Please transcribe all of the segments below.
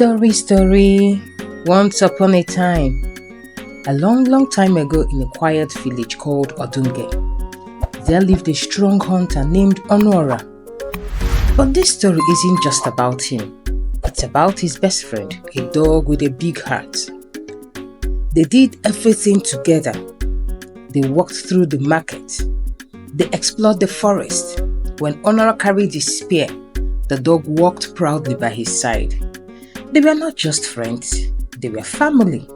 Story. Once upon a time, a long time ago in a quiet village called Odunge, there lived a strong hunter named Onora. But this story isn't just about him. It's about his best friend, a dog with a big heart. They did everything together. They walked through the market. They explored the forest. When Onora carried his spear, the dog walked proudly by his side. They were not just friends, they were family.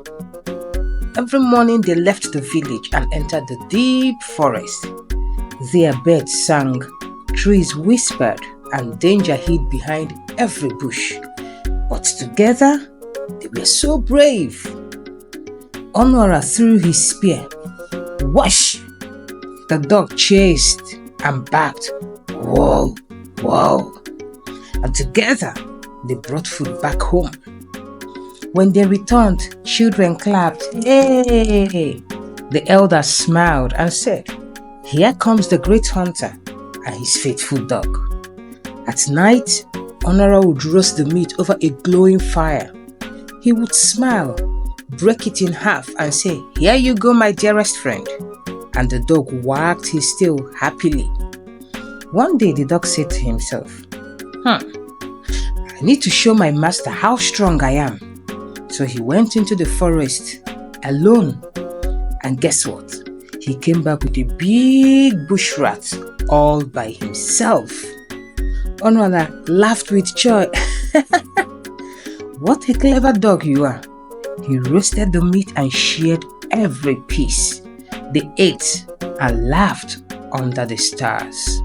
Every morning they left the village and entered the deep forest. There birds sang, trees whispered, and danger hid behind every bush. But together, they were so brave. Onora threw his spear. Whoosh! The dog chased and barked. Whoa, whoa! And together, they brought food back home. When they returned, children clapped. Hey! The elders smiled and said, "Here comes the great hunter and his faithful dog." At night, Onora would roast the meat over a glowing fire. He would smile, break it in half and say, "Here you go, my dearest friend." And the dog wagged his tail happily. One day the dog said to himself, I need to show my master how strong I am. So he went into the forest alone. And guess what? He came back with a big bush rat all by himself. Onora laughed with joy. What a clever dog you are. He roasted the meat and shared every piece. They ate and laughed under the stars.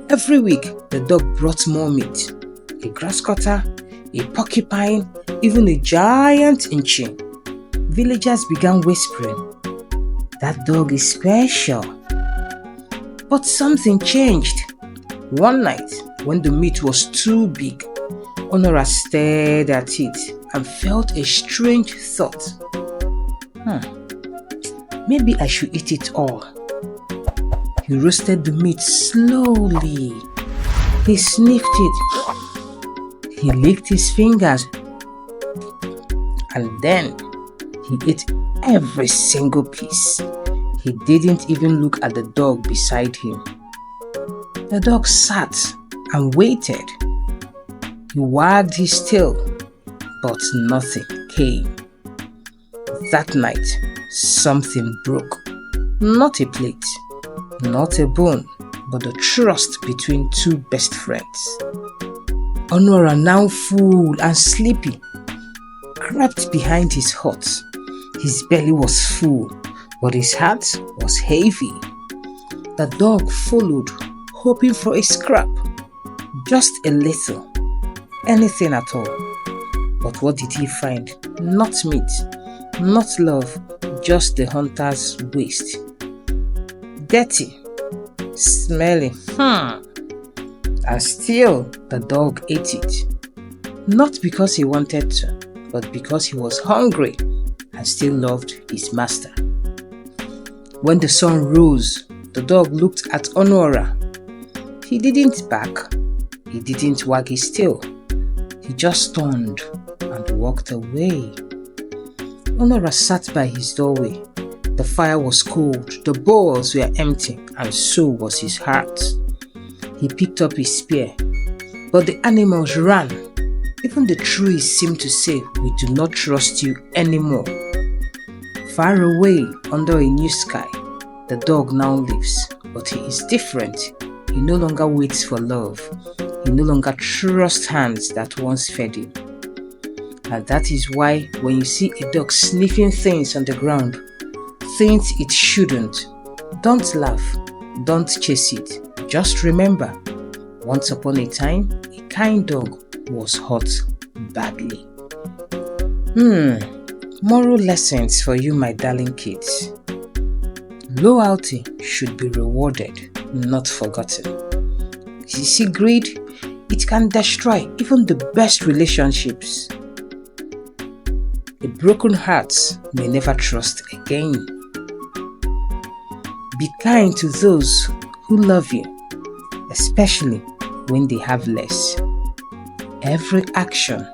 Every week, the dog brought more meat. A grass cutter, a porcupine, even a giant inchin. Villagers began whispering, "That dog is special." But something changed. One night, when the meat was too big, Onora stared at it and felt a strange thought. Maybe I should eat it all. He roasted the meat slowly. He sniffed it. He licked his fingers. And then he ate every single piece. He didn't even look at the dog beside him. The dog sat and waited. He wagged his tail, but nothing came. That night, something broke. Not a plate, not a bone, but the trust between two best friends. Onora, now full and sleepy, crept behind his hut. His belly was full, but his heart was heavy. The dog followed, hoping for a scrap, just a little, anything at all. But what did he find? Not meat, not love, just the hunter's waste. Dirty, smelly, and still the dog ate it. Not because he wanted to, but because he was hungry and still loved his master. When the sun rose, the dog looked at Onora. He didn't bark. He didn't wag his tail. He just turned and walked away. Onora sat by his doorway. The fire was cold, the bowls were empty, and so was his heart. He picked up his spear, but the animals ran. Even the trees seemed to say, "We do not trust you anymore." Far away, under a new sky, the dog now lives, but he is different. He no longer waits for love. He no longer trusts hands that once fed him. And that is why when you see a dog sniffing things on the ground, things it shouldn't, don't laugh, don't chase it. Just remember, once upon a time, a kind dog was hurt badly. Moral lessons for you, my darling kids. Loyalty should be rewarded, not forgotten. You see, greed, it can destroy even the best relationships. A broken heart may never trust again. Be kind to those who love you, especially when they have less. Every action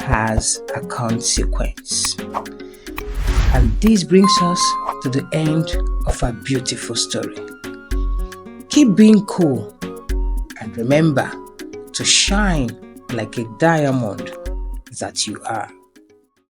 has a consequence. And this brings us to the end of our beautiful story. Keep being cool and remember to shine like a diamond that you are.